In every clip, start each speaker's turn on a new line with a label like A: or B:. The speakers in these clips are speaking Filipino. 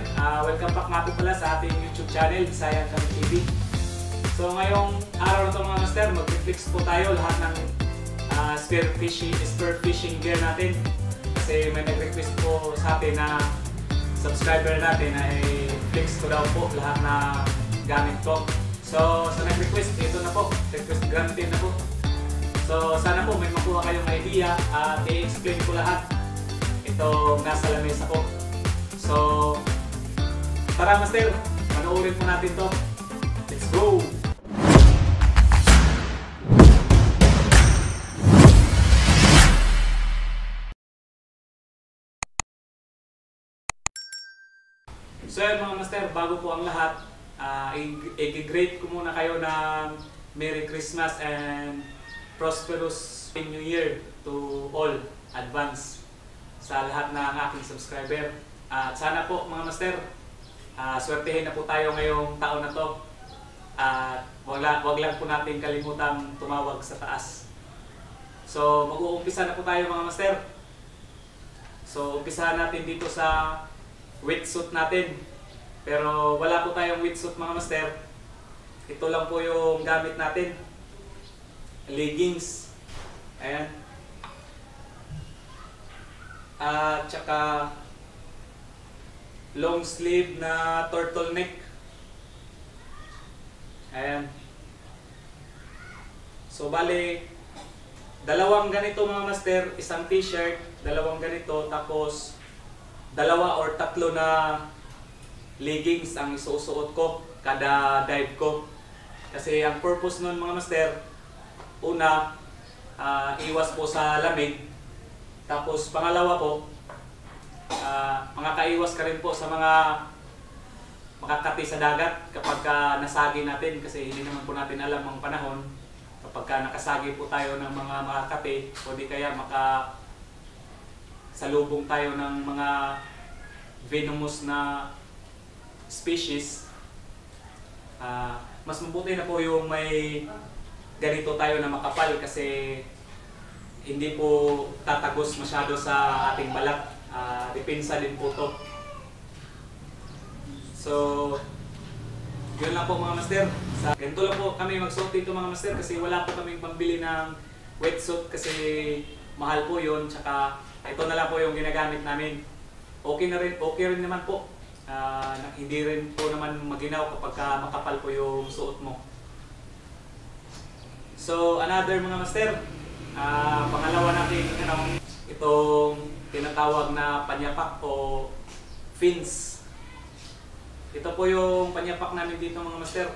A: Welcome back nga po pala sa ating YouTube channel, Sayang Kami TV. So ngayong araw na ito mga master, mag-fix po tayo lahat ng spear fishing gear natin. Kasi may nag-request po sa atin na subscriber natin na i-fix ko daw po lahat na gamit ko. So sa nag-request, ito na po, request granted na po. So sana po may makuha kayong idea at i-explain ko lahat itong nasa lamesa ko. So tara master, panoorin po natin to. Let's go! So yun mga master, bago po ang lahat, i-greet ko muna kayo ng Merry Christmas and prosperous New Year to all, advance sa lahat ng aking subscriber. At sana po mga master, swertehin na po tayo ngayong taon na to. At wag lang po natin kalimutang tumawag sa taas. So mag-uumpisa na po tayo mga master. So umpisahan natin dito sa wetsuit natin. Pero wala po tayong wetsuit mga master. Ito lang po yung gamit natin. Leggings. Ayan. At saka long sleeve na turtleneck. Ayan. So bali, dalawang ganito mga master, isang t-shirt, dalawang ganito, tapos dalawa or tatlo na leggings ang isusuot ko kada dive ko. Kasi ang purpose nun mga master, una, iwas po sa lamig. Tapos pangalawa po, makakaiwas ka rin po sa mga makakati sa dagat kapag nasagi natin. Kasi hindi naman po natin alam ang panahon. Kapag nakasagi po tayo ng mga makakati, o di kaya salubong tayo ng mga venomous na species, mas mabuti na po yung may ganito tayo na makapal kasi hindi po tatagos masyado sa ating balat. Depensa din po to. So yun lang po mga master. Ganito lang po kami magsuot dito mga master kasi wala po kaming pambili ng wetsuit kasi mahal po yun. Tsaka ito na lang po yung ginagamit namin. Okay rin naman po. Hindi rin po naman maginaw kapag makapal po yung suot mo. So another mga master, pangalawa natin itong tinatawag na panyapak o fins. Ito po yung panyapak namin dito mga master.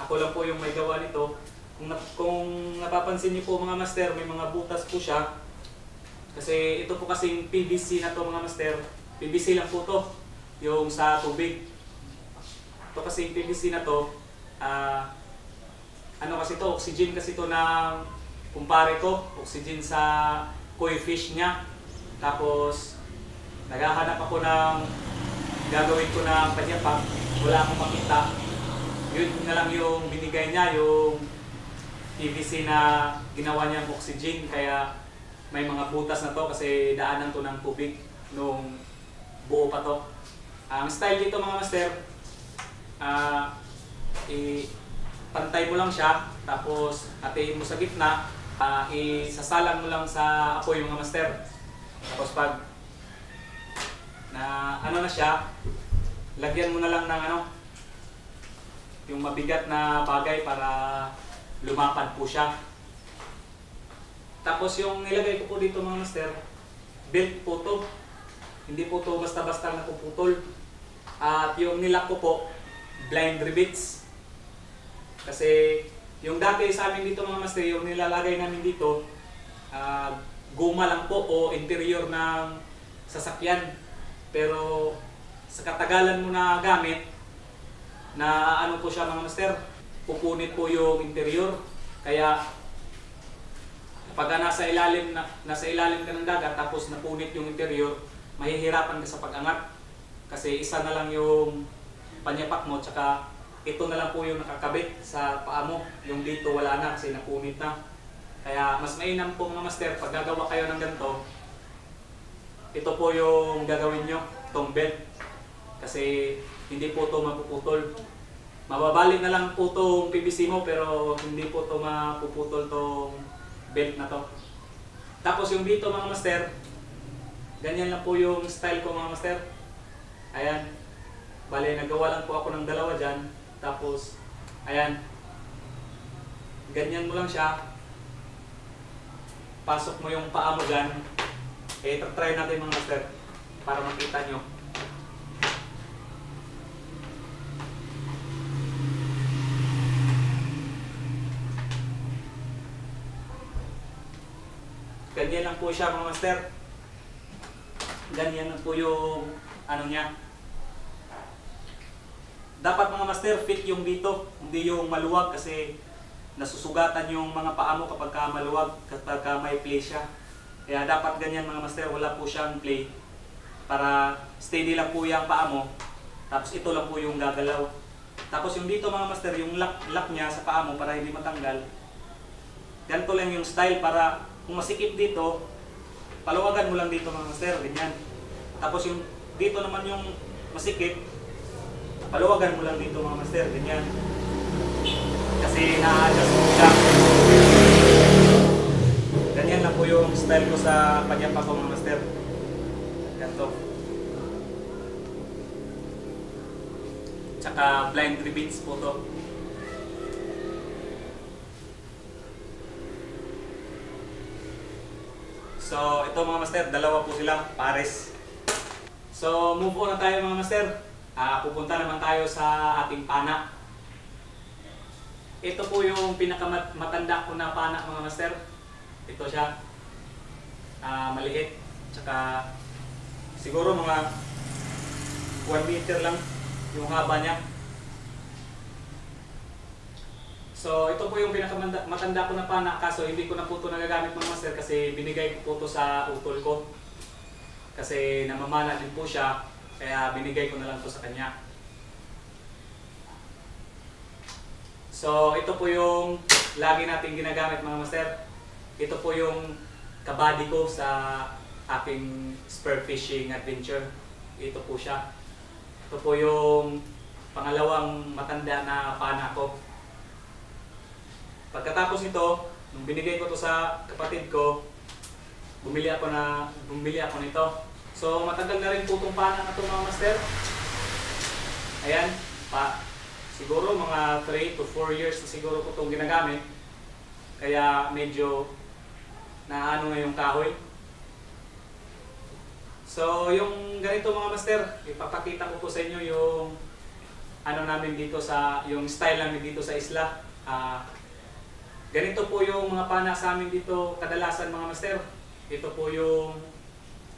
A: Ako lang po yung may gawa nito. Kung napapansin niyo po mga master, may mga butas po siya. Kasi ito po kasing PVC na to mga master. PVC lang po to, yung sa tubig. Ito kasing PVC na to, ano kasi to, oxygen kasi to ng kumpare ko. Oxygen sa koi fish niya. Tapos naghahanap ako ng gagawin ko ng panyapak. Wala akong makita. Yun na lang yung binigay niya, yung PVC na ginawa niyang oxygen. Kaya may mga butas na to kasi daanan to ng tubig nung buo pa to. Ang style dito mga master, pantay mo lang siya, tapos hatiin mo sa gitna, isasalang mo lang sa apoy mga master. Tapos pag na siya, lagyan mo na lang ng yung mabigat na bagay para lumapad po siya. Tapos yung nilagay ko po dito mga master, belt po to. Hindi po to basta-basta napuputol. At yung nilak ko po, blind rivets. Kasi yung dati sa amin dito mga master, yung nilalagay namin dito, guma lang po o interior ng sasakyan. Pero sa katagalan mo na gamit, na po siya mga master, pupunit po yung interior. Kaya kapag nasa ilalim ka ng dagat tapos napunit yung interior, mahihirapan ka sa pag-angat. Kasi isa na lang yung panyapak mo, tsaka ito na lang po yung nakakabit sa paa mo. Yung dito wala na kasi napunit na. Kaya mas mainam po mga master, pag gagawa kayo ng ganito, ito po yung gagawin nyo. tong belt. Kasi hindi po ito mapuputol. Mababalik na lang po itong PVC mo pero hindi po ito mapuputol tong belt na to. Tapos yung dito mga master, ganyan lang po yung style ko mga master. Ayan. Bale, nagawa lang po ako ng dalawa dyan. Tapos, ayan. Ganyan mo lang siya. Pasok mo yung paa mo dyan. Try natin mga master para makita nyo. Ganyan lang po siya mga master. Ganyan lang po yung ano niya. Dapat mga master, fit yung dito, hindi yung maluwag kasi nasusugatan yung mga paa mo kapag maluwag, kapag may play siya. Kaya dapat ganyan mga master, wala po siyang play para steady lang po yung paa mo. Tapos ito lang po yung gagalaw. Tapos yung dito mga master, yung lock niya sa paa mo para hindi matanggal. Ganito lang yung style para kung masikip dito, paluwagan mo lang dito mga master, ganyan. Tapos yung dito naman yung masikip, paluwagan mo lang dito mga master, ganyan. Kasi na-adjust mo siya. Ganyan lang po yung style ko sa panyapa ko mga master. Ganito. Tsaka blind rivets po to. So ito mga master, dalawa po sila, pares. So move on na tayo mga master. Pupunta naman tayo sa ating pana. Ito po yung pinakamatanda ko na pana mga master. Ito siya. Maliit. Tsaka siguro mga 1 meter lang yung haba niya. So ito po yung pinakamatanda ko na pana. Kaso hindi ko na po ito nagagamit mga master kasi binigay ko po ito sa utol ko. Kasi namamana din po siya. Kaya binigay ko na lang ito sa kanya. So ito po yung lagi natin ginagamit mga master. Ito po yung kabady ko sa aking spearfishing adventure. Ito po siya. Ito po yung pangalawang matanda na pana ko. Pagkatapos nito, nung binigay ko to sa kapatid ko, bumili ako nito. So matagal na rin po itong pana na ito mga master. Ayan, siguro mga 3 to 4 years na siguro ko itong ginagamit. Kaya medyo naano na yung kahoy. So yung ganito mga master, ipapakita ko po sa inyo yung ano namin dito yung style namin dito sa isla. Ganito po yung mga pana sa amin dito kadalasan mga master. Ito po yung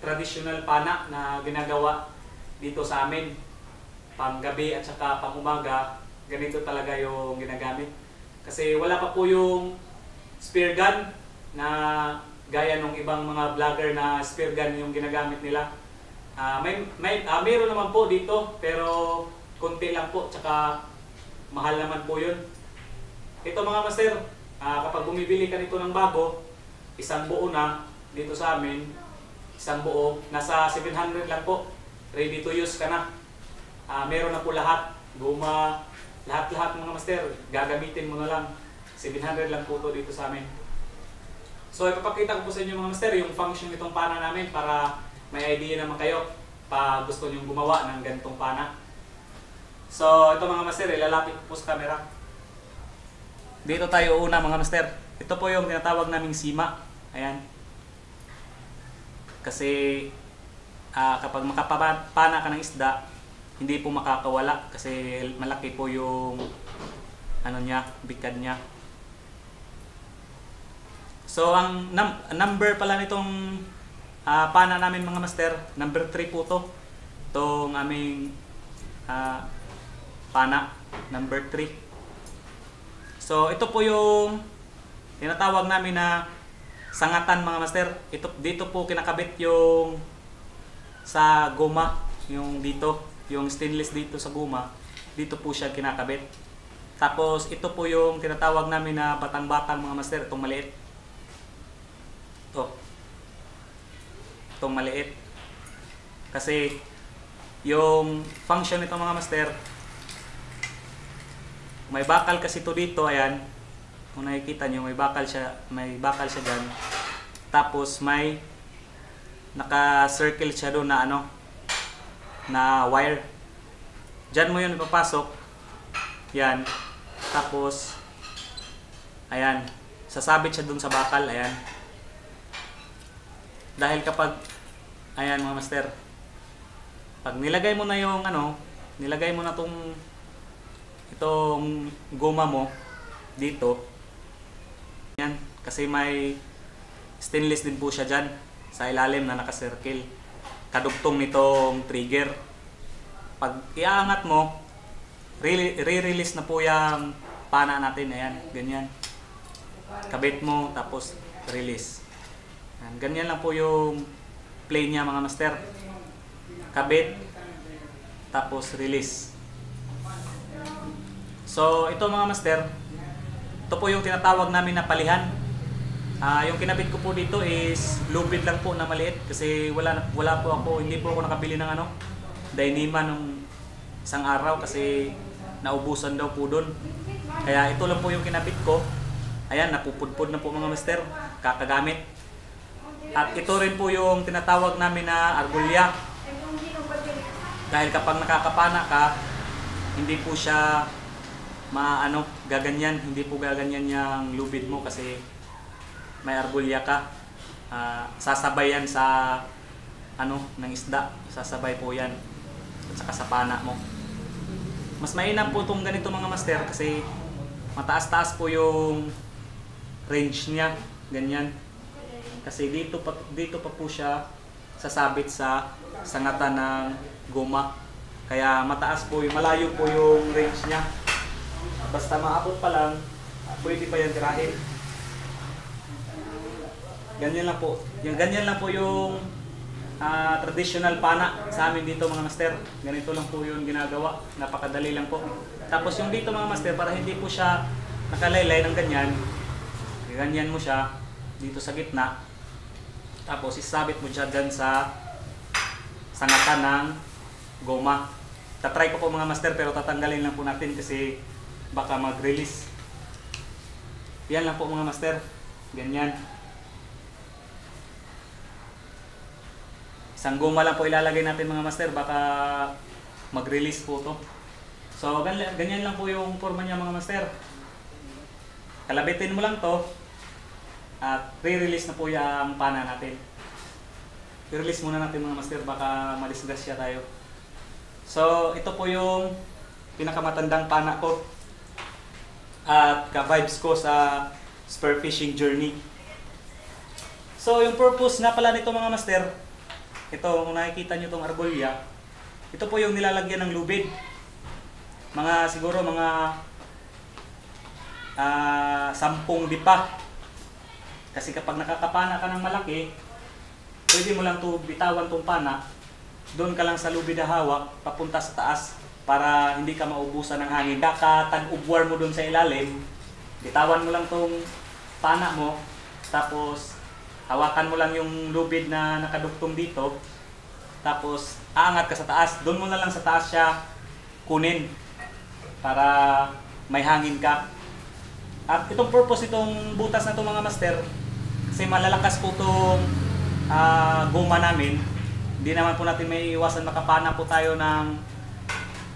A: traditional pana na ginagawa dito sa amin. Panggabi at saka pangumaga, ganito talaga yung ginagamit. Kasi wala pa po yung spear gun na gaya ng ibang mga vlogger na spear gun yung ginagamit nila. Meron naman po dito pero konti lang po, tsaka mahal naman po yun. Ito mga master, kapag bumibili ka nito ng bago, isang buo na dito sa amin, isang buo, nasa 700 lang po, ready to use ka na. Meron na po lahat, guma, lahat-lahat mga master, gagamitin mo na lang. 700 lang po to dito sa amin. So ipapakita ko po sa inyo mga master yung function nitong pana namin para may idea naman kayo pag gusto nyo gumawa ng ganitong pana. So ito mga master, ilalapit ko po sa camera. Dito tayo una mga master. Ito po yung tinatawag naming sima. Ayan. Kasi kapag makapapana ka ng isda, hindi po makakawala kasi malaki po yung ano niya, bikad niya. So ang number pala nitong pana namin mga master, number 3 po to. Itong aming pana, number 3. So ito po yung tinatawag namin na sangatan mga master. Dito po kinakabit yung sa goma, yung dito, yung stainless dito sa goma, dito po siya kinakabit. Tapos ito po yung tinatawag namin na batang-batang mga master, itong maliit. Itong maliit. Kasi Yung function nito mga master, may bakal kasi to dito, ayan. Kung nakikita nyo, may bakal siya dyan. Tapos may naka-circle siya doon na na wire. Diyan mo yun ipapasok. Yan. Tapos ayan, sasabit siya doon sa bakal, ayan. Dahil kapag ayan mga master, pag nilagay mo na yung nilagay mo na itong goma mo dito. Yan, kasi may stainless din po siya dyan sa ilalim na naka-circle. Kadugtong nitong trigger. Pag iaangat mo, re-release na po yung pana natin. Ayan, ganyan. Kabit mo, tapos release. Ayan, ganyan lang po yung play niya mga master. Kabit, tapos release. So, ito mga master, ito po yung tinatawag namin na palihan. Yung kinabit ko po dito is lubid lang po na maliit kasi hindi po ako nakabili ng Dyneema nung isang araw kasi naubusan daw po doon. Kaya ito lang po yung kinabit ko. Ayan, napupudpud na po mga master, kakagamit. At ito rin po yung tinatawag namin na argolya. Dahil kapag nakakapana ka, hindi po siya gaganyan, hindi po gaganyan yung lubid mo kasi may argolya ka. Sasabay yan sa ng isda, sasabay po yan at saka sa pana mo. Mas mainam po itong ganito mga master kasi mataas-taas po yung range niya, ganyan. Kasi dito pa po siya sasabit sa sangatan ng goma. Kaya mataas po, malayo po yung range niya. Basta maabot pa lang, pwede pa yan tirahin. Ganyan lang po. Ganyan lang po yung traditional pana sa amin dito mga master. Ganito lang po yung ginagawa. Napakadali lang po. Tapos yung dito mga master, para hindi po siya nakalaylay ng ganyan, ganyan mo siya dito sa gitna. Tapos isabit mo siya dyan sa sangatan ng goma. Tatry ko po mga master pero tatanggalin lang po natin kasi baka mag-release. Yan lang po mga master. Ganyan. Isang goma lang po ilalagay natin mga master, baka mag-release po to. So ganyan lang po yung forma niya mga master. Kalabitin mo lang to at re-release na po yung pana natin. I-release muna natin mga master, baka malisgasya tayo. So ito po yung pinakamatandang pana ko at ka-vibes ko sa spearfishing journey. So yung purpose nga pala nito mga master, ito kung nakikita nyo itong argolya, ito po yung nilalagyan ng lubid. Siguro mga 10 dipa. Kasi kapag nakakapana ka ng malaki, pwede mo lang bitawan tong pana, doon ka lang sa lubid na hawak, papunta sa taas para hindi ka maubusan ng hangin. Kakatag-ubwar mo doon sa ilalim, bitawan mo lang tong pana mo, tapos hawakan mo lang yung lubid na nakadugtong dito, tapos aangat ka sa taas. Doon mo na lang sa taas siya kunin para may hangin ka. At itong purpose itong butas na itong mga master, kasi malalakas po itong goma namin. Hindi naman po natin may iwasan makapana po tayo ng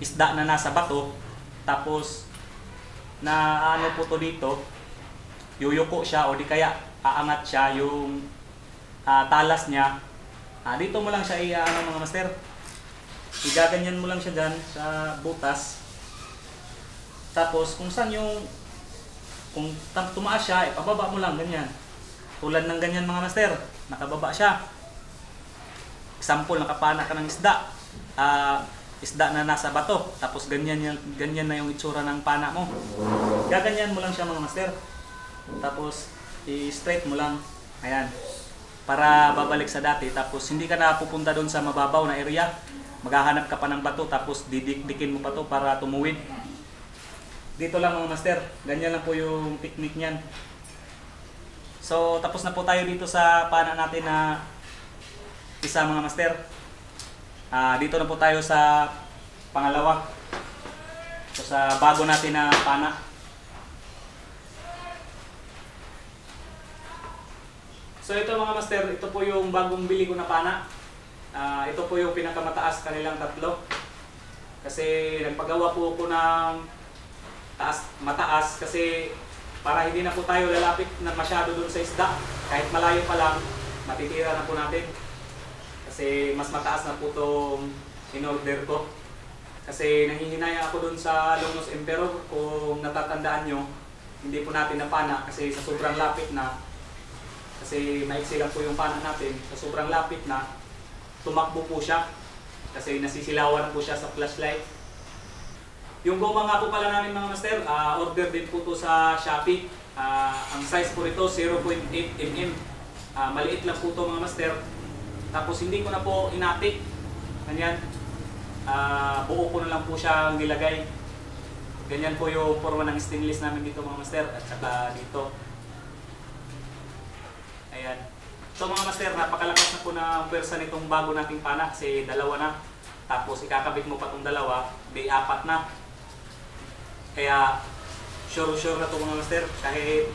A: isda na nasa bato. Tapos na po to dito, yuyuko siya o di kaya aangat siya yung talas niya. Dito mo lang siya mga master. Igaganyan mo lang siya dyan sa butas. Tapos kung tumaas siya, ipababa mo lang ganyan. Tulad ng ganyan mga master, nakababa siya. Example, nakapana ka ng isda. Isda na nasa bato, tapos ganyan na yung itsura ng pana mo. Gaganyan mo lang siya mga master. Tapos i-straight mo lang. Ayan. Para babalik sa dati, tapos hindi ka na pupunta doon sa mababaw na area. Maghahanap ka pa ng bato, tapos didikdikin mo pa to para tumuwid. Dito lang mga master, ganyan lang po yung technique niyan. So tapos na po tayo dito sa pana natin na isa mga master. Dito na po tayo sa pangalawa. So sa bago natin na pana. So ito mga master, ito po yung bagong bili ko na pana. Ito po yung pinakamataas kanilang tatlo. Kasi nagpagawa po ako ng mataas kasi para hindi na po tayo lalapit na masyado dun sa isda. Kahit malayo pa lang, matitira na po natin. Kasi mas mataas na po itong in-order ko. Kasi nanghihinayang ako dun sa Longnos Emperor. Kung natatandaan nyo, hindi po natin napana kasi sa sobrang lapit na. Kasi maiksi lang po yung pana natin. Sa sobrang lapit na, tumakbo po siya. Kasi nasisilawan po siya sa flashlight. Yung goma nga po pala namin mga master, order din po to sa Shopee. Ang size po rito 0.8 mm. Maliit lang po to mga master. Tapos hindi ko na po inatik. Ganyan. Buo ko na lang po siya nilagay. Ganyan po yung forma ng stainless namin dito mga master. At saka dito. Ayan. So mga master, napakalakas na po ng pwersa nitong bago nating pana kasi dalawa na. Tapos ikakabit mo pa itong dalawa, di apat na. Kaya sure na ito mga master. Kahit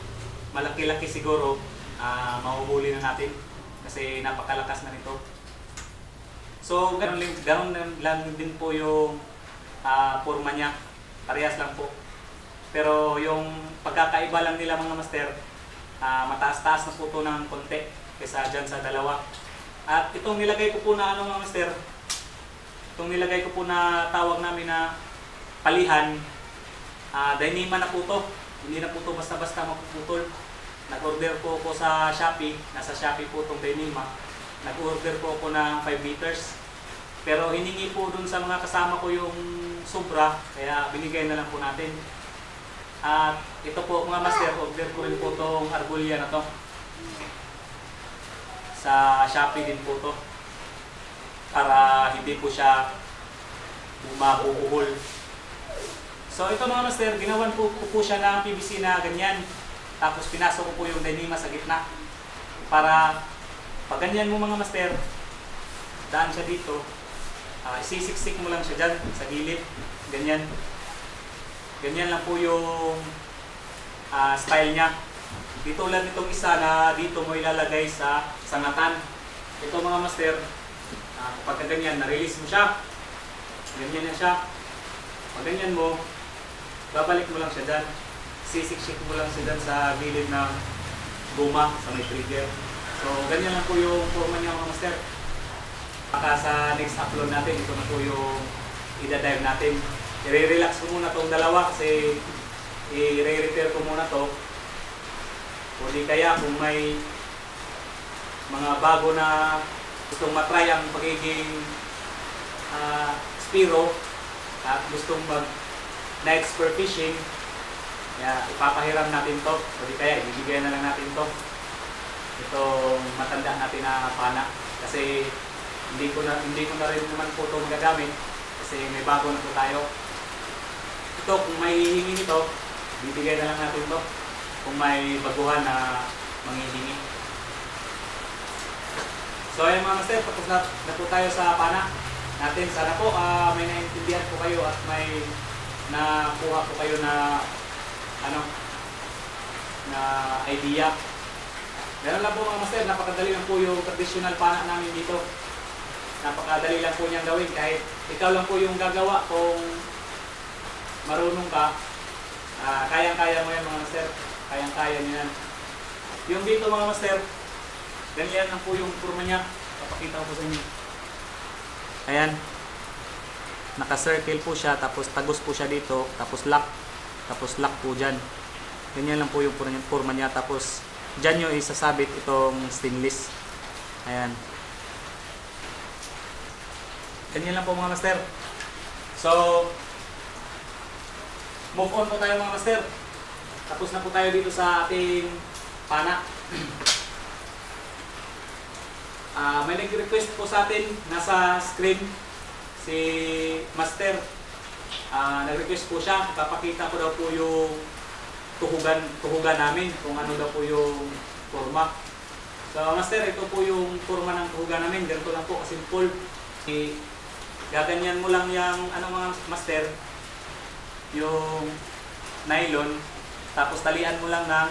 A: malaki-laki siguro, mahuhuli na natin. Kasi napakalakas na nito. So ganun lang din po yung forma niya. Parehas lang po. Pero yung pagkakaiba lang nila mga master, mataas-taas na po ito ng konti kaysa dyan sa dalawa. At itong nilagay ko po na mga master, itong nilagay ko po na tawag namin na palihan, Dyneema na po ito. Hindi na po ito basta-basta mapuputol. Nag-order po ako sa Shopee, nasa Shopee po itong Dyneema. Nag-order po ako ng 5 meters. Pero hiningi po dun sa mga kasama ko yung sobra, kaya binigay na lang po natin. At ito po mga master, order ko rin po itong arbolya na to. Sa Shopee din po to. Para hindi po siya mabubuhol. So ito mga master, ginawan po siya ng PVC na ganyan. Tapos pinasok ko po yung Dyneema sa gitna. Para pag ganyan mo mga master, daan siya dito. Isisiksik mo lang siya dyan sa gilid. Ganyan. Ganyan lang po yung style niya. Dito lang itong isa na dito mo ilalagay sa sangatan. Ito mga master, kapag ganyan, na-release mo siya. Ganyan na siya. Pag ganyan mo, babalik mo lang siya dyan. Sisiksik mo lang siya dyan sa gilid ng guma sa may trigger. So ganyan lang po yung forma niya mga master. Baka sa next upload natin, ito na po yung i-dive natin. I-relax ko muna itong dalawa kasi i-repair ko muna to. O di kaya kung may mga bago na gustong matry ang pagiging Spiro at gustong mag night spear fishing, ipapahiram natin to. O di kaya ibibigay na lang natin to. Itong matanda natin na pana. Kasi hindi ko na rin naman po ito magagamit kasi may bago na po tayo. Ito, kung may hihingi nito, bibigay na lang natin ito. Kung may baguhan na manghihingi. So ayun mga master, tapos na po tayo sa pana natin. Sana po may naintindihan po kayo at may nakuha po kayo na na idea. Ganun lang po mga master, napakadali lang po yung traditional pana namin dito. Napakadali lang po niyang gawin kahit ikaw lang po yung gagawa. Kung marunong ka, kayang-kaya mo yan mga master. Kayang-kaya niyo yan. Yung dito mga master, ganyan lang po yung forma niya. Papakita ko po sa inyo. Ayan. Naka-circle po siya, tapos tagos po siya dito, tapos lock po dyan. Ganyan lang po yung forma niya. Tapos dyan nyo isasabit itong stainless. Ayan. Ganyan lang po mga master. So, move on po tayo mga master. Tapos na po tayo dito sa ating pana. May nag-request po sa atin, nasa screen, si Master. Nag-request po siya, papakita ko daw po yung tuhugan namin, kung ano daw po yung forma. So Master, ito po yung forma ng tuhugan namin. Ganito lang po, kasimple. gaganyan mo lang yung ano mga master, yung nylon, tapos talian mo lang ng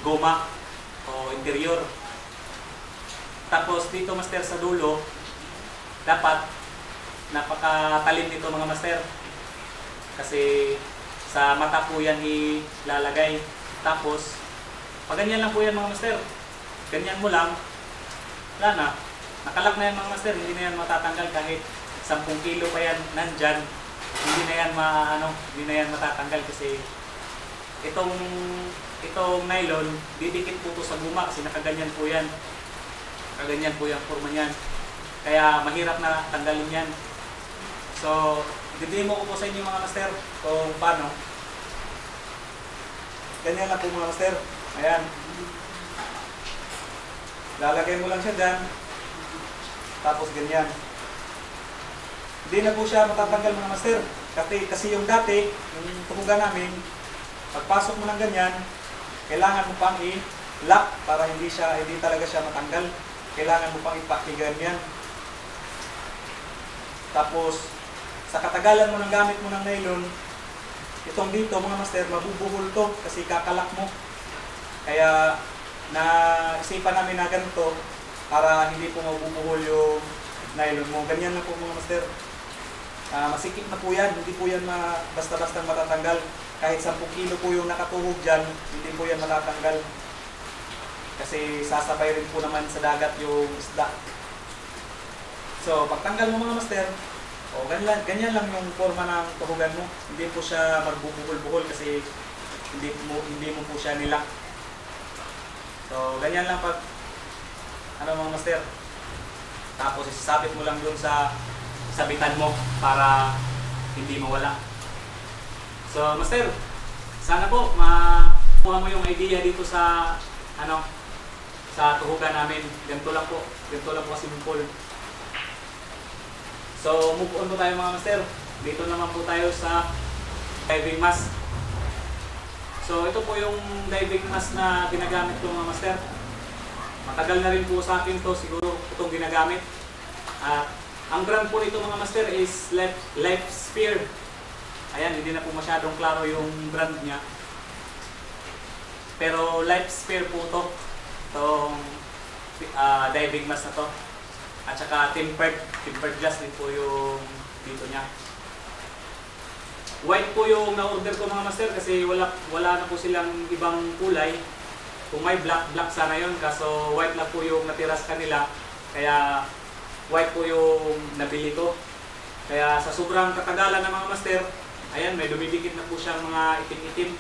A: goma o interior. Tapos dito master sa dulo, dapat napakatalim nito mga master. Kasi sa mata po yan ilalagay. Tapos, pag ganyan lang po yan mga master, ganyan mo lang, wala na. Nakalak na yan mga master, hindi na yan matatanggal kahit 10 kilo pa yan nandyan. Hindi na yan hindi na yan matatanggal kasi itong nylon, didikit po ito sa guma kasi nakaganyan po yan. Nakaganyan po yung forma niyan. Kaya mahirap na tanggalin yan. So, didemo ko po sa inyo mga master kung paano. Ganyan lang po mga master. Ayan. Lalagay mo lang siya dyan. Tapos ganyan. Hindi na po siya matatanggal mga master. Kasi yung dati, yung tuhugan namin, pagpasok mo ng ganyan, kailangan mo pang i-lock para hindi talaga siya matanggal. Kailangan mo pang ipakigan yan. Tapos, sa katagalan mo ng gamit mo ng nylon, itong dito mga master, mabubuhol to kasi kakalak mo. Kaya, naisipan namin na ganito para hindi po mabubuhol yung nylon mo. Ganyan na po mga master. Masikip na po yan, hindi po yan basta-basta matatanggal. Kahit 10 kilo po yung nakatuhog dyan, hindi po yan matatanggal. Kasi sasabay rin po naman sa dagat yung isda. So, pagtanggal mo mga master, ganyan lang yung forma ng tuhugan mo. Hindi po siya magbubuhol-buhol kasi hindi mo po siya nilak. So, ganyan lang pag mga master. Tapos isasabit mo lang dun sa sabitan mo para hindi mawala. So, master, sana po makuha mo yung idea dito sa sa tuhugan namin. Ganito lang po simple. So, move on po tayo mga master. Dito naman po tayo sa diving mask. So, ito po yung diving mask na ginagamit ko mga master. Matagal na rin po sa akin to siguro itong ginagamit. Ang brand po nito mga master is Life Sphere. Ayan, hindi na po masyadong klaro yung brand niya. Pero Life Sphere po to. Itong diving mask na to. At saka tempered glass din po yung dito niya. White po yung na-order ko mga master kasi wala na po silang ibang kulay. Kung may black sana yun, kaso white lang po yung natira sa kanila. Kaya white po yung nabili ko. Kaya sa sobrang katagalan ng mga master, ayan, may dumidikit na po siyang mga itim-itim.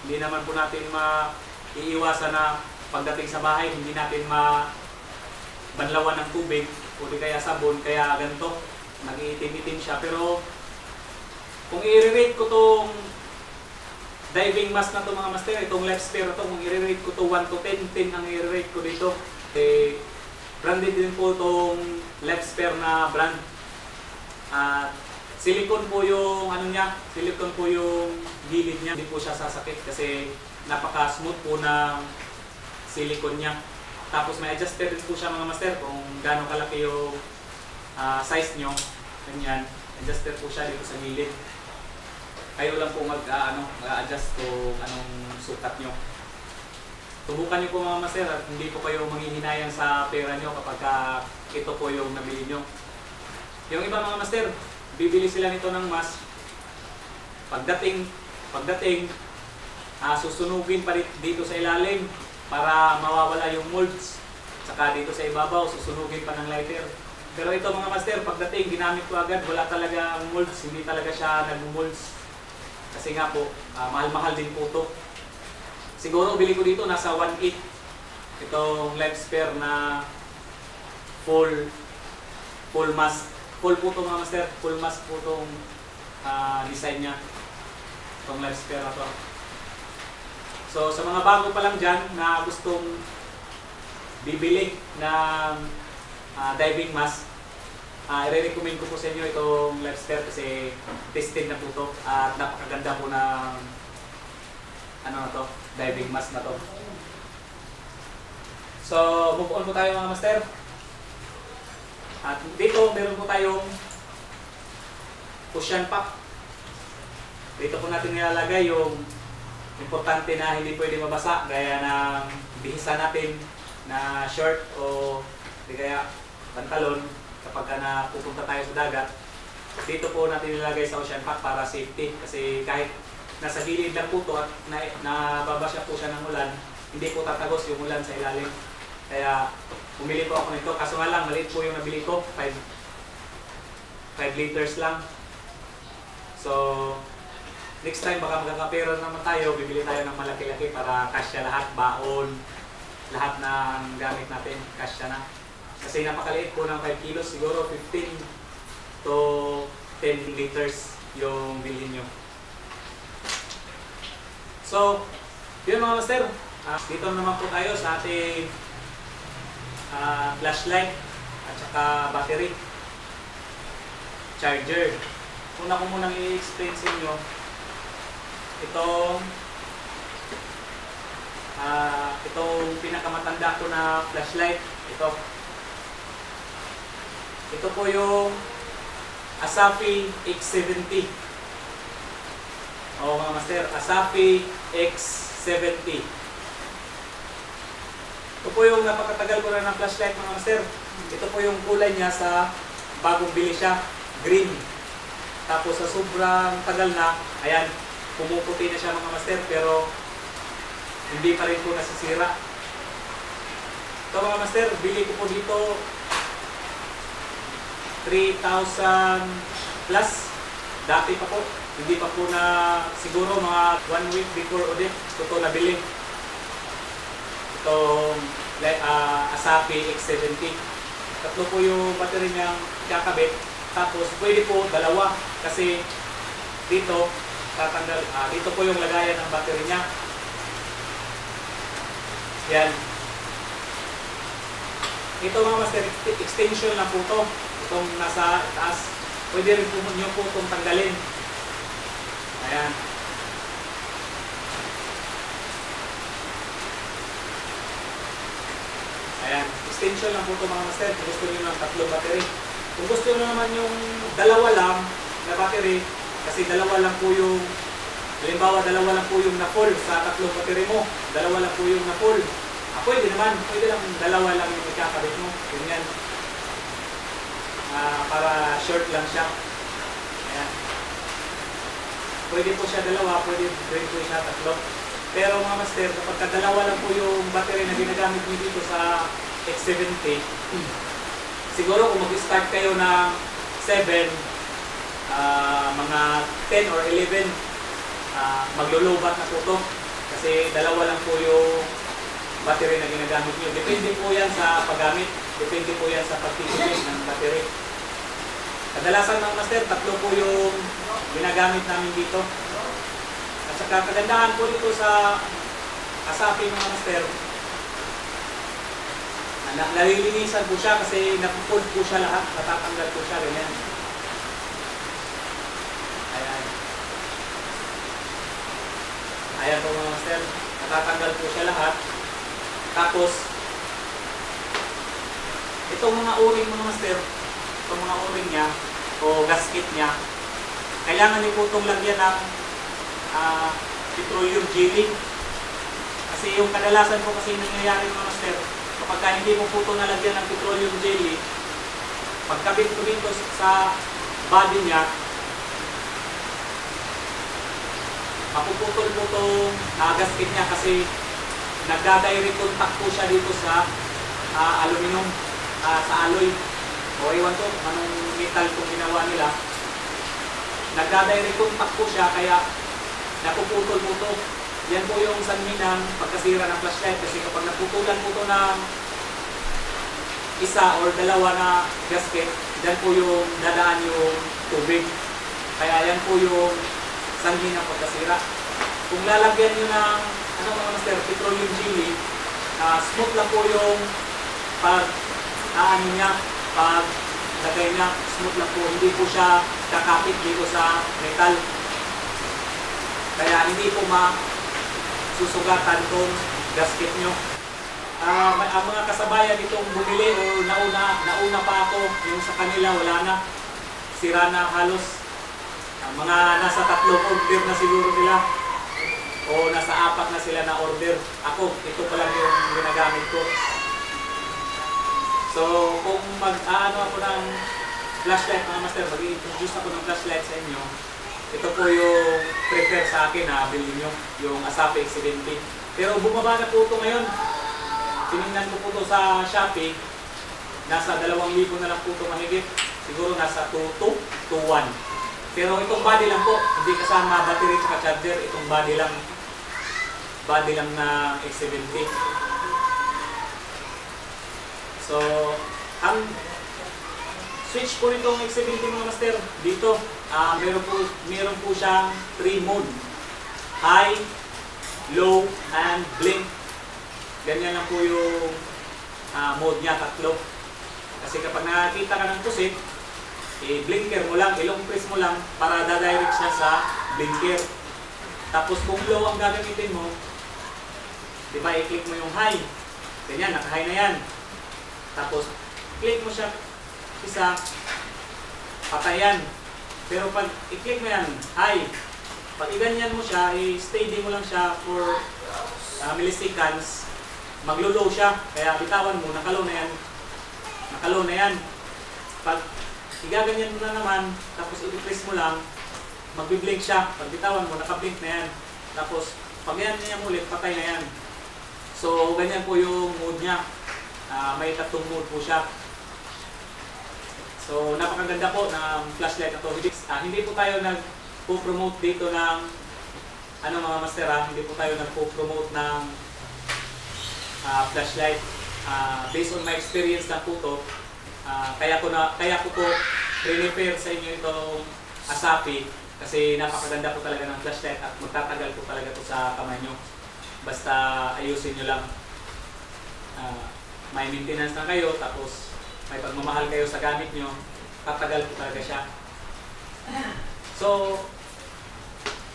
A: Hindi naman po natin maiiwasan na pagdating sa bahay, hindi natin banlawan ng tubig o di kaya sabon, kaya ganito, nag-iitim-itim siya. Pero kung i-rate ko tong diving mask na to mga master, itong Life Sphere to, kung i-rate ko to 1 to 10, 10 ang i-rate ko dito. Branded din po tong Life Sphere na brand. Silicone po yung silicone po yung gilid niya, hindi po siya sasakit kasi napaka-smooth po ng silicone niya. Tapos may adjuster din po siya mga master kung gaano kalaki yung size nyo. Ganyan, adjuster po siya dito sa gilid. Kayo lang po mag-adjust kung anong sukat nyo. Tubukan nyo po mga master at hindi po kayo manghihinayang sa pera nyo kapag ito po yung nabili nyo. Yung iba mga master, bibili sila nito ng mask. Pagdating, susunugin pa dito sa ilalim para mawawala yung molds. Saka dito sa ibabaw, susunugin pa ng lighter. Pero ito mga master, pagdating, ginamit ko agad, wala talaga ang molds, hindi talaga siya nag-molds. Kasi nga po, mahal-mahal din po ito. Siguro bili ko dito nasa 1.8. Itong Life Sphere na full mask. Full po ito mga master, full mask po itong design niya. Itong Life Sphere na ito. So sa mga bago pa lang dyan na gustong bibili ng diving mask, i-recommend ko po sa inyo itong Life Sphere kasi tested na po ito at napakaganda po ng diving mask na to. So move on po tayo mga master. At dito, meron po tayong cushion pack. Dito po natin nilalagay yung importante na hindi pwede mabasa, gaya ng bihisa natin na short o di kaya pantalon kapag napupunta tayo sa dagat. Dito po natin nilalagay sa cushion pack para safety, kasi kahit nasa gilid lang po ito at nababasya po siya ng ulan, hindi po tatagos yung ulan sa ilalim. Kaya bumili po ako nito, kaso nga lang maliit po yung nabili ko, 5 liters lang. So next time baka magkakapera naman tayo, bibili tayo ng malaki-laki para kasya lahat, baon, lahat ng gamit natin, kasya na. Kasi napakaliit po ng 5 kilos, siguro 15 to 10 liters yung bilhin nyo. So, yun mga master, dito naman po tayo sa ating flashlight at saka battery, charger. Una ko munang i-explain sa inyo itong pinakamatanda ko na flashlight. Ito po yung Asafi X70. O mga master, Asafi X70. Ito po yung napakatagal ko na ng flashlight mga master. Ito po yung kulay niya sa bagong bili siya, green. Tapos sa sobrang tagal na, ayan, pumuputi na siya mga master, pero hindi pa rin po nasisira. Ito mga master, bili ko po dito 3,000 plus. Dati pa po, hindi pa po na, siguro mga 1 week before ulit, ito nabili. Itong Asafi X70. Tatlo po yung battery niyang kakabit. Tapos pwede po dalawa, kasi dito tatanggal, dito po yung lagayan ng battery niya. Yan. Ito mga master, extension lang po ito. Itong nasa taas. Pwede rin po nyo po itong tanggalin. Ayan. Ayan. Extension lang po ito mga master. Kung gusto nyo ng tatlong battery. Kung gusto nyo naman yung dalawa lang na battery, kasi dalawa lang po yung, halimbawa dalawa lang po yung na-full sa tatlong battery mo, dalawa lang po yung na-full. Pwede naman, pwede lang dalawa lang yung ikakabit mo. Ganyan. Para short lang siya. Ayan. Pwede po siya dalawa, pwede rin po siya tatlo. Pero mga master, kapag dalawa lang po yung battery na ginagamit nyo dito sa X70, siguro kung mag-start kayo ng 7, mga 10 or 11, maglo-lowbat na po ito. Kasi dalawa lang po yung battery na ginagamit nyo. Depende po yan sa paggamit. Depende po yan sa pagtitipid ng battery. Kadalasan mga master, tatlo po yung ginagamit namin dito. At saka kagandahan po dito sa Asafi mga master, nalilinisan po siya kasi napupold po siya lahat, natatanggal po siya, ganyan. Ayan. Ayan po mga master, natatanggal po siya lahat. Tapos, itong mga o-ring mga master, itong mga o-ring niya, o gasket niya, kailangan niyo po itong lagyan ng petroleum jelly. Kasi yung kadalasan po kasi nangyayari mga master, kapag hindi mo po ito nalagyan ng petroleum jelly, pagkabit ko dito sa body niya, mapuputol po itong gasket niya kasi nagda-direct contact po siya dito sa aluminum, sa alloy. O iwan ko anong metal kung ginawa nila. Nagda-direct contact po siya kaya napuputol po ito. Yan po yung sanhi ng pagkasira ng flashlight, kasi kapag naputulan po ito ng isa or dalawa na gasket, dyan po yung dadaan yung tubig. Kaya yan po yung sanhi ng pagkasira. Kung lalagyan nyo ng mga master, petroleum jelly, smooth lang po yung pag-aani niya, pag-lagay niya, smooth lang po. Hindi po siya kakapit dito sa metal. Kaya hindi po masusugatan itong gasket nyo. ang mga kasabayan itong bumili o nauna pa ako, yung sa kanila wala na, sira na halos. Mga nasa 3 order na siguro sila o nasa 4 na sila na order. Ako, ito pa lang yung ginagamit ko. So kung mag-aano ako ng flashlight mga master, mag-i-introduce ako ng flashlight sa inyo, ito po yung prefer sa akin na bilhin nyo, yung Asafi X70. Pero bumaba na po ito ngayon. Tinignan ko po ito sa Shopee, nasa 2,000 na lang po ito mahigit. Siguro nasa 2,1. Pero itong body lang po, hindi kasama battery at charger, itong body lang na X70. So, ang switch po nitong X70 mga master, dito, meron po siyang 3 mode. High, low, and blink. Ganyan lang po yung mode niya, 3. Kasi kapag nakakita ka ng pusit, i-blinker mo lang, ilong press mo lang para dadirect siya sa blinker. Tapos kung low ang gagamitin mo, di ba, i-click mo yung high. Ganyan, naka-high na yan. Tapos, click mo siya isa, patayan. Pero pag i-click mo yan, high. Pag i-ganyan mo siya, i-steady mo lang siya for milliseconds, maglo-low siya. Kaya bitawan mo, naka-low na yan. Naka-low na yan. Pag igaganyan mo na naman, tapos i-press mo lang, magbi-blink siya. Pag bitawan mo, naka-blink na yan. Tapos, pag ganyan niya ulit, patay na yan. So, ganyan po yung mode niya. May 3 mode po siya. So, napakaganda po ng flashlight na to. Hindi po tayo nag-promote dito ng mga master, hindi po tayo nag-promote ng flashlight. Based on my experience lang po to, kaya ko po refer sa inyo itong Asafi kasi napakaganda po talaga ng flashlight at magtatagal po talaga to sa kamay nyo. Basta ayusin nyo lang. May maintenance na kayo, tapos may pagmamahal kayo sa gamit nyo, tatagal po talaga siya. So,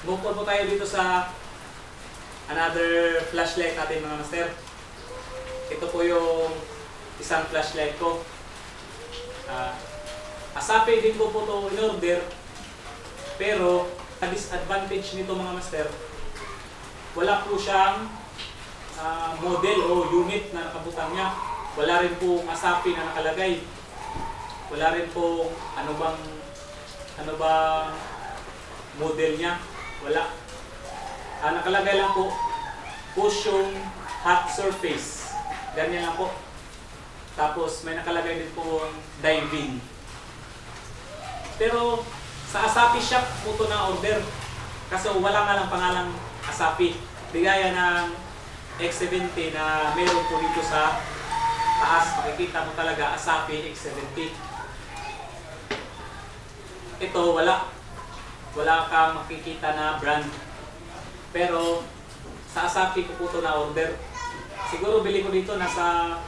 A: move on po tayo dito sa another flashlight natin mga master. Ito po yung isang flashlight ko. Asafi din po ito in-order, pero ang disadvantage nito mga master, wala po siyang model o unit na nakabutang niya. Wala rin po Asafi na nakalagay. Wala rin po ano bang model niya. Wala. Nakalagay lang po cushion hot surface. Ganyan lang po. Tapos may nakalagay din po diving. Pero sa Asafi shop po ito na order. Kasi wala nga lang pangalang Asafi. Bigaya ng X70 na meron po dito sa taas. Makikita mo talaga Asafi X70. Ito wala. Wala kang makikita na brand. Pero sa Asafi ko po ito na order. Siguro bili ko dito nasa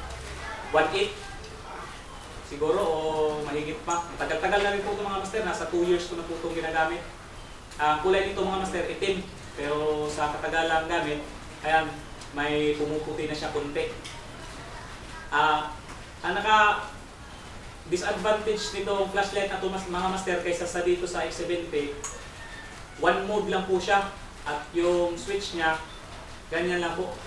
A: 1.8 siguro o mahigit pa. Tagal-tagal na rin po ito mga master. Nasa 2 years ko na po itong ginagamit. Ang kulay nito mga master, itim. Pero sa katagalang gamit, ayan, may pumuputi na siya konti. Ang naka-disadvantage nitong flashlight na ito mga master kaysa sa dito sa X70, 1 mode lang po siya. At yung switch niya, ganyan lang po.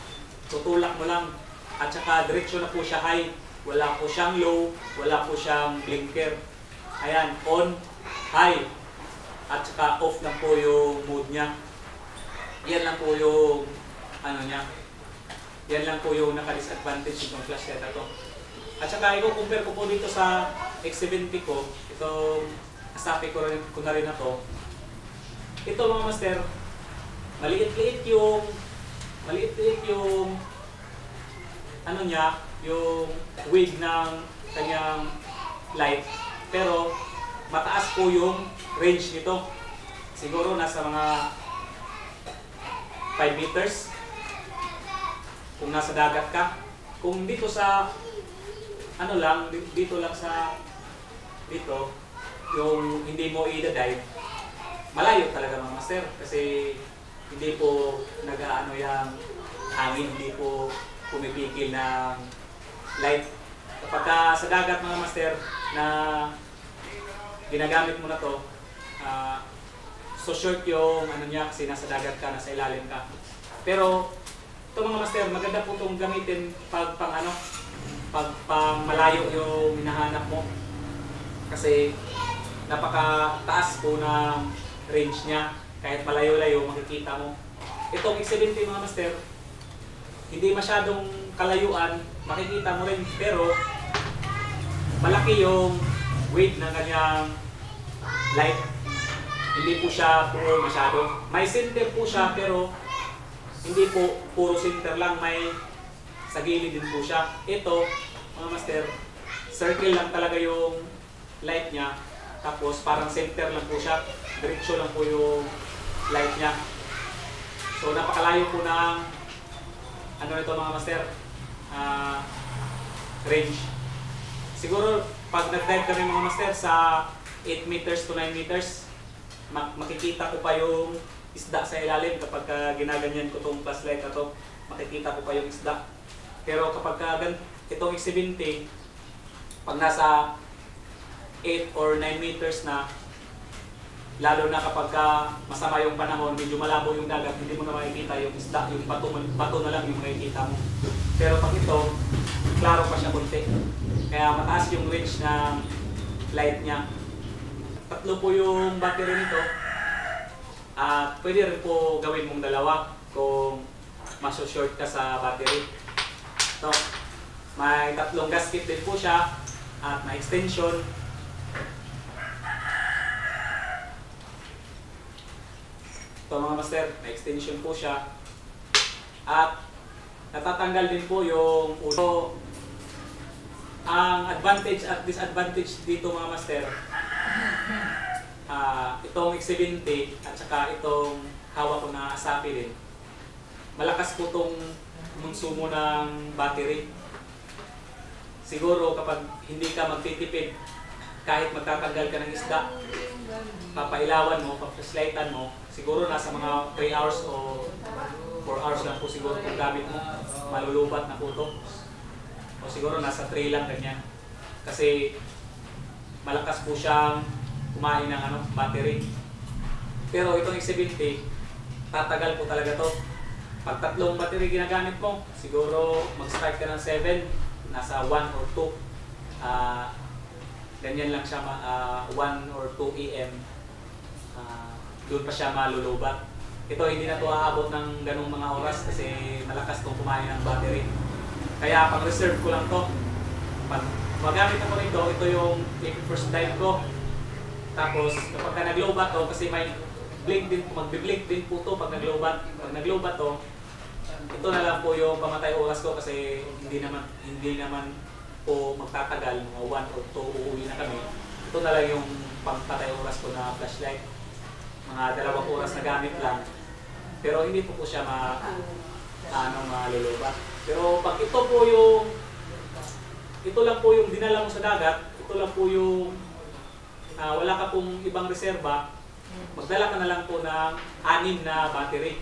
A: Tutulak mo lang. At saka diretso na po siya high. Wala po siyang low, wala po siyang blinker. Ayan, on, high. At saka off lang po yung mode niya. Yan lang po yung niya. Yan lang po yung naka-disadvantage ng flashlight na to. At saka i-compare ko po dito sa X70 ko, itong Asafi ko na rin na to. Ito mga master, maliit-liit yung niya, yung wave ng kanyang light. Pero mataas po yung range nito. Siguro nasa mga 5 meters kung nasa dagat ka. Kung dito sa dito yung hindi mo i-dive, malayo talaga mga master kasi hindi po nag-aano yung hangin, hindi po pumipigil ng light. Kapag sa dagat mga master na ginagamit mo na to, so short yung ano niya kasi nasa dagat ka, nasa ilalim ka. Pero ito mga master, maganda po itong gamitin pag pang malayo yung hinahanap mo. Kasi napakataas po ng range niya. Kahit malayo-layo, makikita mo. Itong X70 mga master, hindi masyadong kalayuan, makikita mo rin. Pero malaki yung weight ng kanyang light. Hindi po siya puro masyado. May center po siya pero hindi po puro center lang. May sa gilid din po siya. Ito mga master, circle lang talaga yung light niya. Tapos parang center lang po siya. Diretso lang po yung light niya. So napakalayo po ng ano nito mga master, range. Siguro pag nag-dive kami mga master sa 8 meters to 9 meters, makikita ko pa yung isda sa ilalim kapag ginaganyan ko itong flashlight na to, makikita ko pa yung isda. Pero kapag itong X70, pag nasa 8 or 9 meters na, lalo na kapag masama yung panahon, medyo malabo yung dagat, hindi mo na makikita yung isda, yung bato na lang yung makikita mo. Pero pag ito, klaro pa siya konti. Kaya mataas yung range ng light niya. 3 po yung battery nito. Pwede rin po gawin mong 2 kung maso-short ka sa battery. So, may 3 gasket din po siya at may extension. Ito mga master, may extension po siya. At natatanggal din po yung ulo. Ang advantage at disadvantage dito mga master, itong X70 at saka itong hawak ko na Asafi din, malakas po itong konsumo ng battery. Siguro kapag hindi ka magtitipid, kahit magtatanggal ka ng isda, papailawan mo, papaslightan mo, siguro nasa mga 3 hours o 4 hours lang po siguro kung gamit mo, malulubat na po ito. O siguro nasa 3 lang ganyan. Kasi malakas po siyang kumain ng battery. Pero itong X70, tatagal po talaga to. Pag 3 battery ginagamit mo, siguro mag-start ka ng 7, nasa 1 or 2. Ganyan lang siya, 1 or 2 AM. Doon pa siya malulubat. Ito hindi na to aabot ng ganung mga oras kasi malakas tong kumain ng battery. Kaya pang reserve ko lang to. Pag magamit ako nito, ito yung first dive ko. Tapos kapag ka naglobat to, kasi may blink din, magbi-blink din po to pag naglobat. Pag naglobat to, ito na lang po yung pamatay oras ko kasi hindi naman po magtatagal, mga 1 or 2 uuwi na kami. Ito na lang yung pamatay oras ko na flashlight. Mga 2 oras na gamit lang. Pero hindi po siya malulubat. Pero pag ito lang po yung dinala mo sa dagat, ito lang po yung wala ka pong ibang reserba, magdala ka na lang po ng 6 na battery.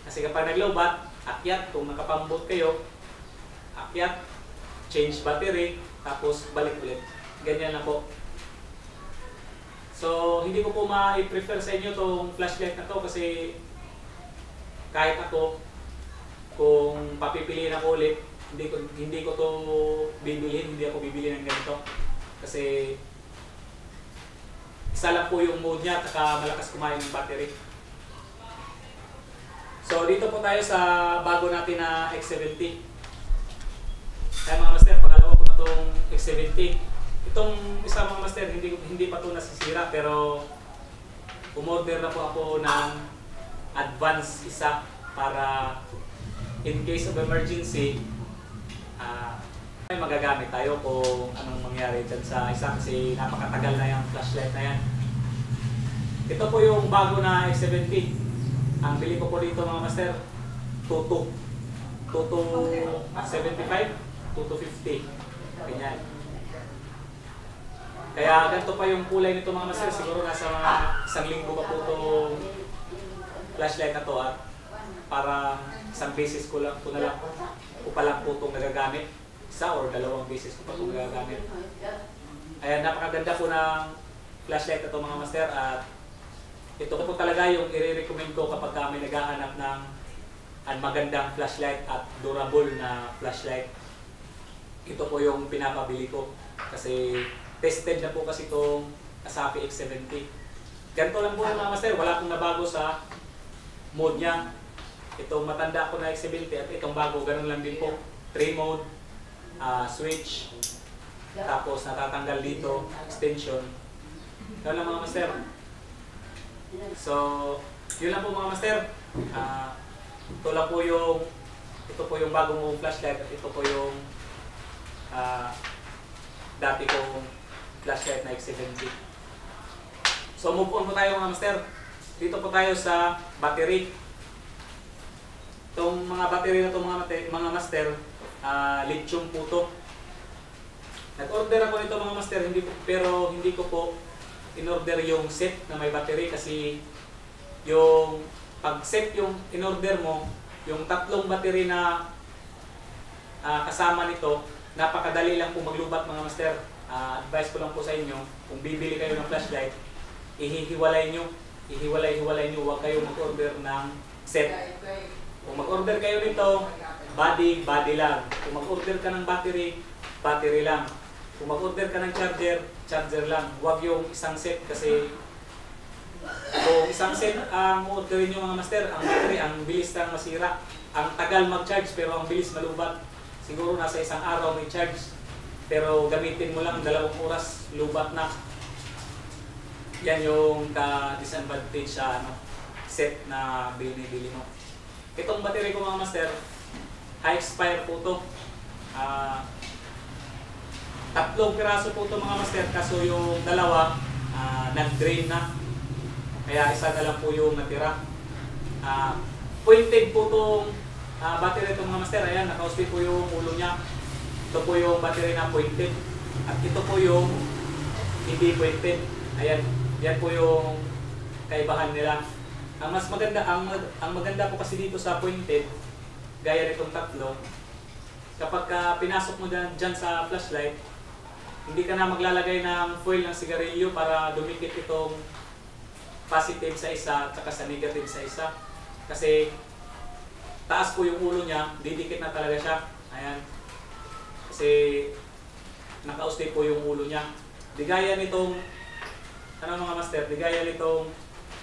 A: Kasi kapag naglobat, akyat, kung nakapambot kayo, akyat, change battery, tapos balik ulit. Ganyan lang po. So, hindi ko po ma-prefer sa inyo itong flashlight na to kasi kahit ako, kung papipiliin ako ulit, hindi ko to bibilhin, hindi ako bibili ng ganito. Kasi isa lang po yung mode niya at saka malakas kumain ng battery. So dito po tayo sa bago natin na X70. Kaya mga master, pangalawa ko na itong X70. Itong isa mga master, hindi pa ito nasisira pero umorder na po ako ng advance isa para in case of emergency, may magagamit tayo kung anong mangyari dyan sa isa kasi napakatagal na yung flashlight na yan. Ito po yung bago na X70. Ang bili ko po dito mga master, 2275, 2250. Ganyan. Kaya ganito pa yung kulay nito mga master, siguro nasa mga 1 linggo pa po itong flashlight na to at Para isang beses ko pa lang po itong nagagamit. Isa or dalawang beses ko pa itong nagagamit. Ayan, napakaganda po ng flashlight na ito mga master. At ito po talaga yung i-recommend ko kapag kami naghahanap ng magandang flashlight at durable na flashlight. Ito po yung pinapabili ko. Kasi tested na po kasi itong Asafi X70. Ganito lang po yung mga master. Wala pong nabago sa mode niya. Itong matanda ko na X70 at itong bago, ganun lang din po. 3 mode, switch, tapos natatanggal dito, extension. Ganun lang mga master. So, yun lang po mga master. Ito po yung bagong flashlight at ito po yung dati kong flashlight na X70. So, move on po tayo mga master. Dito po tayo sa battery. Itong mga battery na itong mga master, lithium po ito. Nag-order ako nito mga master, pero hindi ko po in-order yung set na may battery kasi yung pag-set yung in-order mo, yung tatlong battery na kasama nito, napakadali lang po maglubat mga master. Advice ko lang po sa inyo, kung bibili kayo ng flashlight, ihihiwalay nyo, huwag kayo mag-order ng set. Kung mag-order kayo nito, body lang. Kung mag-order ka ng battery lang. Kung mag-order ka ng charger lang. Huwag yung isang set kasi kung isang set ang orderin nyo mga master, ang battery, ang bilis lang masira. Ang tagal mag-charge pero ang bilis malubat. Siguro nasa isang araw may charge. Pero gamitin mo lang 2 oras, lubat na. Yan yung disadvantage sa set na binibili mo. Itong battery ko mga master, high expire po ito. 3 piraso po ito mga master, kaso yung 2 nag-drain na. Kaya isa na lang po yung natira. Pointed po itong battery itong mga master. Ayan, naka-USB po yung ulo niya. Ito po yung battery na pointed. At ito po yung hindi pointed. Ayan, yan po yung kaibahan nila. Ang mas maganda, ang maganda po kasi dito sa pointed, gaya nitong 3, kapag pinasok mo dyan sa flashlight, hindi ka na maglalagay ng foil ng sigarilyo para dumikit itong positive sa isa at saka sa negative sa isa. Kasi taas po yung ulo niya, didikit na talaga siya. Ayan. Kasi naka-stay po yung ulo niya. Di gaya nitong, mga master, di gaya nitong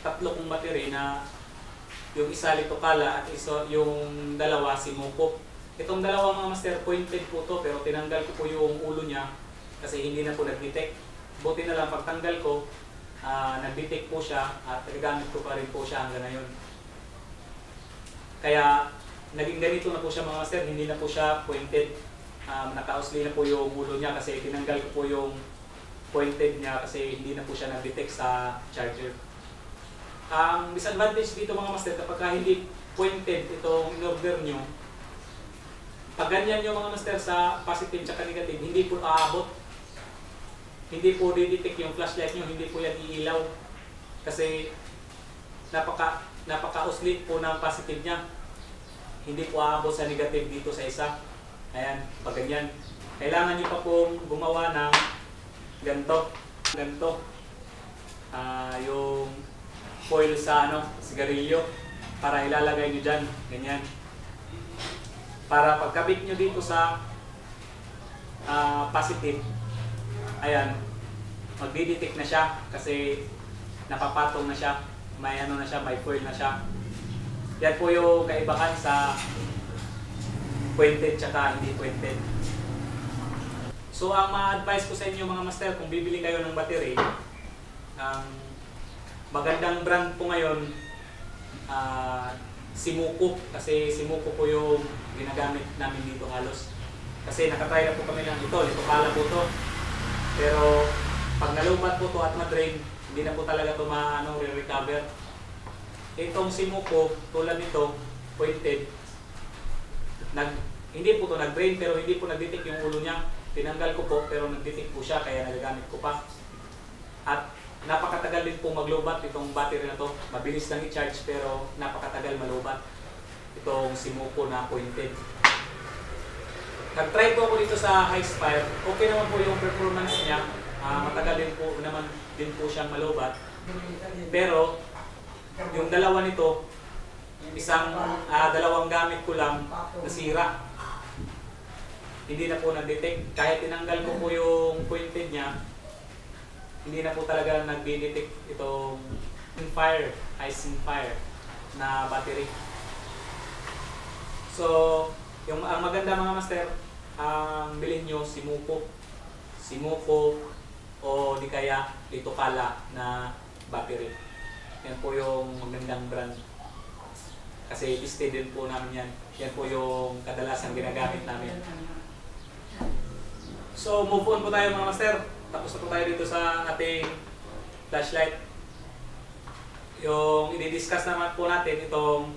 A: 3 kong battery na yung isa litokala at yung 2 simuko. Itong 2 mga master, pointed po to pero tinanggal ko po yung ulo niya kasi hindi na po nag-detect. Buti na lang pagtanggal ko, nag-detect po siya at nagamit ko pa rin po siya hanggang ngayon. Kaya naging ganito na po siya mga master, hindi na po siya pointed. Naka-usli na po yung ulo niya kasi tinanggal ko po yung pointed niya kasi hindi na po siya nag-detect sa charger. Ang disadvantage dito mga master, kapag hindi pointed itong in-order nyo, pag ganyan yung mga master sa positive at negative, hindi po aabot. Hindi po didetect yung flashlight nyo, hindi po yan iilaw. Kasi napaka-uslit po ng positive niya. Hindi po aabot sa negative dito sa isa. Ayan, pag ganyan. Kailangan nyo pa pong gumawa ng ganito. Yung foil sa sigarilyo para ilalagay nyo dyan, ganyan. Para pagkabit nyo dito sa positive, ayan, magdidetect na siya kasi napapatong na siya, may may foil na siya. Yan po yung kaibahan sa pointed tsaka hindi pointed. So ang ma-advise ko sa inyo mga master, kung bibili kayo ng battery, magandang brand po ngayon, Simuko. Kasi Simuko po yung ginagamit namin dito halos. Kasi nakatry na po kami ng litokala po to. Pero pag nalubat po to at ma-drain, hindi na po talaga ito re-recover. Itong Simuko, tulad nito, pointed, hindi po to nag-drain pero hindi po nag-detect yung ulo niya. Tinanggal ko po pero nag-detect po siya kaya nagagamit ko pa. At napakatagal din po maglobat itong battery na to. Mabilis lang i-charge pero napakatagal malubat. itong Simuco na pointed. Nag-try po ako dito sa Highspire. Okay naman po yung performance niya. Matagal din po naman din po siyang malobat. Pero yung dalawa nito, dalawang gamit ko lang nasira. Hindi na po nag-detect. Kahit tinanggal ko po yung pointed niya, hindi na po talaga nag-detect itong ice fire na battery. So, ang maganda mga master, ang bilhin nyo Simuco o di kaya Litokala na battery. Yan po yung magandang brand. Kasi tested din po namin yan. Yan po yung kadalasan ginagamit namin. So, move on po tayo mga master. Tapos na po tayo dito sa ating flashlight. Yung i-discuss naman po natin itong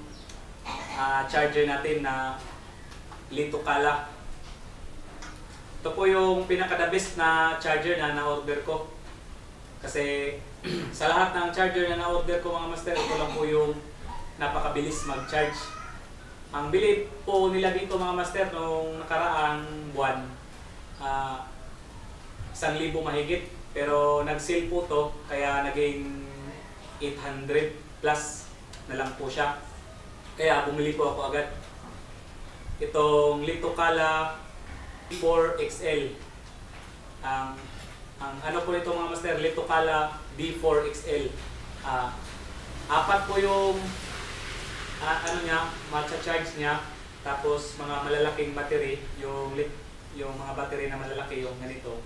A: charger natin na Litokala. Ito po yung pinaka-the best na charger na na-order ko. Kasi sa lahat ng charger na na-order ko mga master, ito lang po yung napakabilis mag-charge. Ang bili po nila dito mga master nung nakaraang buwan, 1,000 mahigit. Pero nag-sale po to, kaya naging 800 plus na lang po siya. Kaya bumili po ako agad. Itong Litokala D4XL. Ang ano po nito mga master, Litokala D4XL. Apat po yung ano niya, matcha-charge niya. Tapos mga malalaking battery, yung mga battery na malalaki, yung ganito.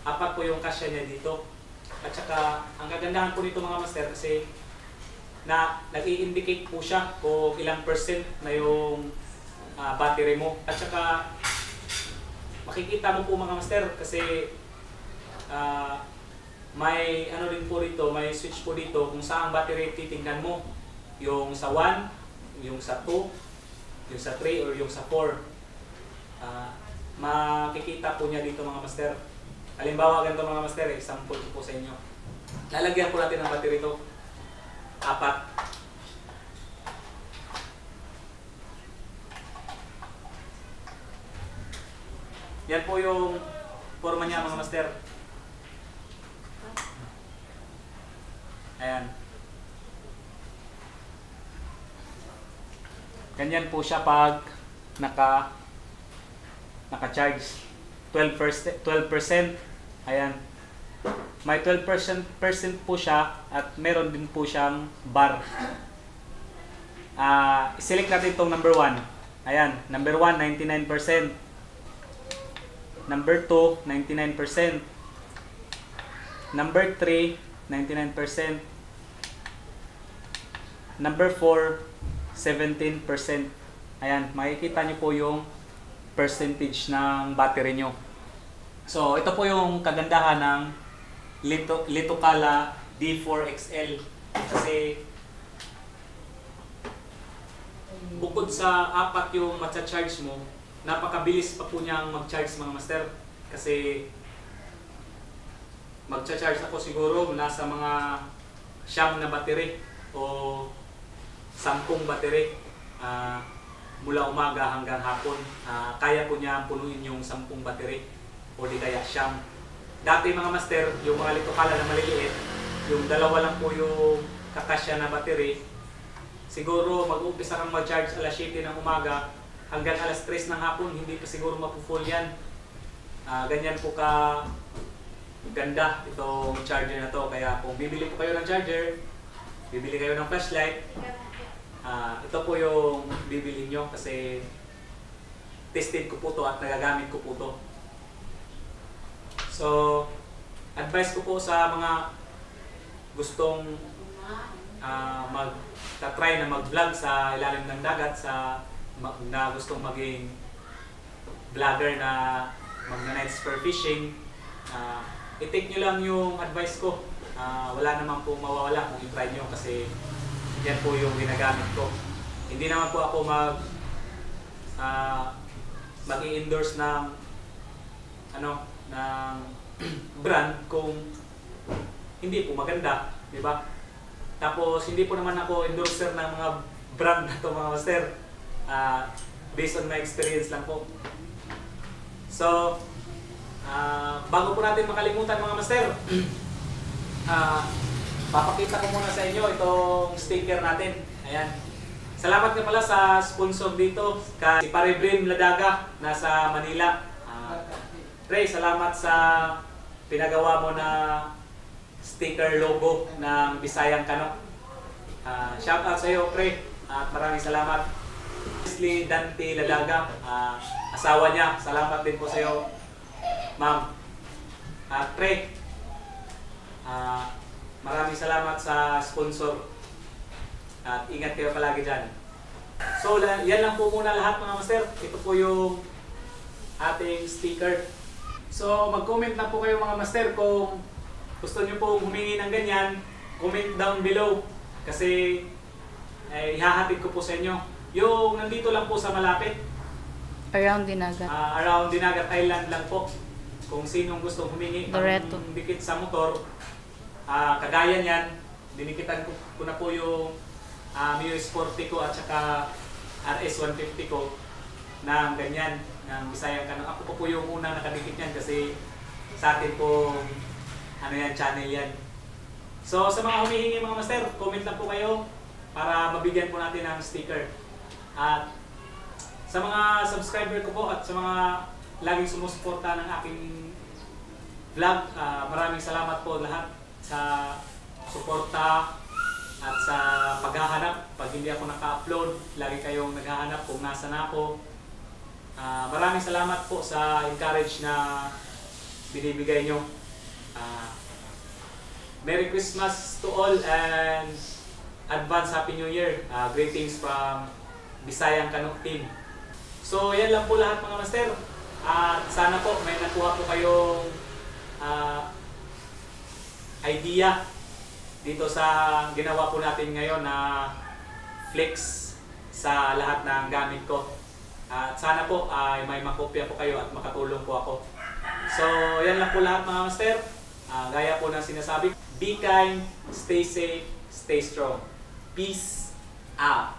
A: Apat po yung kasya niya dito. At saka ang kagandahan po nito mga master kasi nag-i-indicate po siya kung ilang percent na yung battery mo. At saka makikita mo po mga master kasi may ano din po dito, may switch po dito kung saan battery titingnan mo. Yung sa 1, yung sa 2, yung sa 3, or yung sa 4. Makikita po niya dito mga master. Halimbawa ganito mga master, example ko po sa inyo. Lalagyan po natin ng battery ito. 4. Yan po yung forma niya mga master. Ayan. Ganyan po siya pag naka-charge. 12%. Ayan. May 12% po siya at meron din po siyang bar. Select natin itong number 1. Ayan, number 1, 99%. Number 2, 99%. Number 3, 99%. Number 4, 17%. Ayan, makikita nyo po yung percentage ng battery nyo. So, ito po yung kagandahan ng Litokala D4XL. Kasi bukod sa 4 yung matcha-charge mo, napakabilis pa po niyang mag-charge mga master. Kasi magcha-charge ako siguro nasa mga 9 na battery o 10 battery mula umaga hanggang hapon. Kaya po niya punuin yung 10 battery o di kaya 9. Dati mga master, yung mga Litokala na maliliit, yung dalawa lang po yung kakasya na battery. Siguro mag-umpisa kang mag-charge alas 7 ng umaga hanggang alas 3 ng hapon, hindi pa siguro mapu-full yan. Ganyan po ka ganda itong charger na to. Kaya kung bibili po kayo ng charger, bibili kayo ng flashlight, ito po yung bibili nyo kasi tested ko po to at nagagamit ko po to. So, advice ko po sa mga gustong try na mag-vlog sa ilalim ng dagat, na gustong maging vlogger na mag-night spear fishing, i-take nyo lang yung advice ko. Wala naman po mawawala kung i-try nyo kasi yan po yung ginagamit ko. Hindi naman po ako mag-i-endorse ng ng brand kung hindi po maganda, di ba? Tapos hindi po naman ako endorser ng mga brand na to mga master. Based on my experience lang po. So, bago po natin makalimutan mga master, papakita ko muna sa inyo itong sticker natin. Ayan. Salamat nga pala sa sponsor dito, si Pare Brim Ladaga, nasa Manila. Pre, salamat sa pinagawa mo na sticker logo ng Bisayang Kano. Shout out sa iyo, pre, at maraming salamat. Leslie Dante Ladaga, asawa niya, salamat din po sa iyo, ma'am. At pre, maraming salamat sa sponsor at ingat kayo palagi dyan. So yan lang po muna lahat mga master. Ito po yung ating sticker. So mag-comment na po kayo mga master kung gusto nyo po humingi ng ganyan. Comment down below kasi ihahatid ko po sa inyo. Yung nandito lang po sa malapit.
B: Around Dinagat.
A: Around Dinagat Island lang po. Kung sinong gusto humingi ng dikit sa motor, kagaya niyan, dinikitan ko na po yung Mio Sporty ko at saka RS 150 ko ng ganyan, ng Bisayang Kano. Ako po yung unang nakadikit niyan kasi sa atin po channel yan. So sa mga humihingi mga master, comment lang po kayo para mabigyan po natin ng sticker. At sa mga subscriber ko po at sa mga laging sumusuporta ng aking vlog, maraming salamat po lahat sa suporta at sa paghahanap. Pag hindi ako naka-upload, lagi kayong naghahanap kung nasa na ako. Maraming salamat po sa encourage na binibigay nyo. Merry Christmas to all and advance Happy New Year. Greetings from Bisayang Kano team. So yan lang po lahat mga master. At sana po may nakuha po kayong idea dito sa ginawa po natin ngayon na flex sa lahat ng gamit ko. At sana po ay may makopya po kayo at makatulong po ako. So yan lang po lahat mga master. Gaya po ng sinasabi, be kind, stay safe, stay strong. Peace out.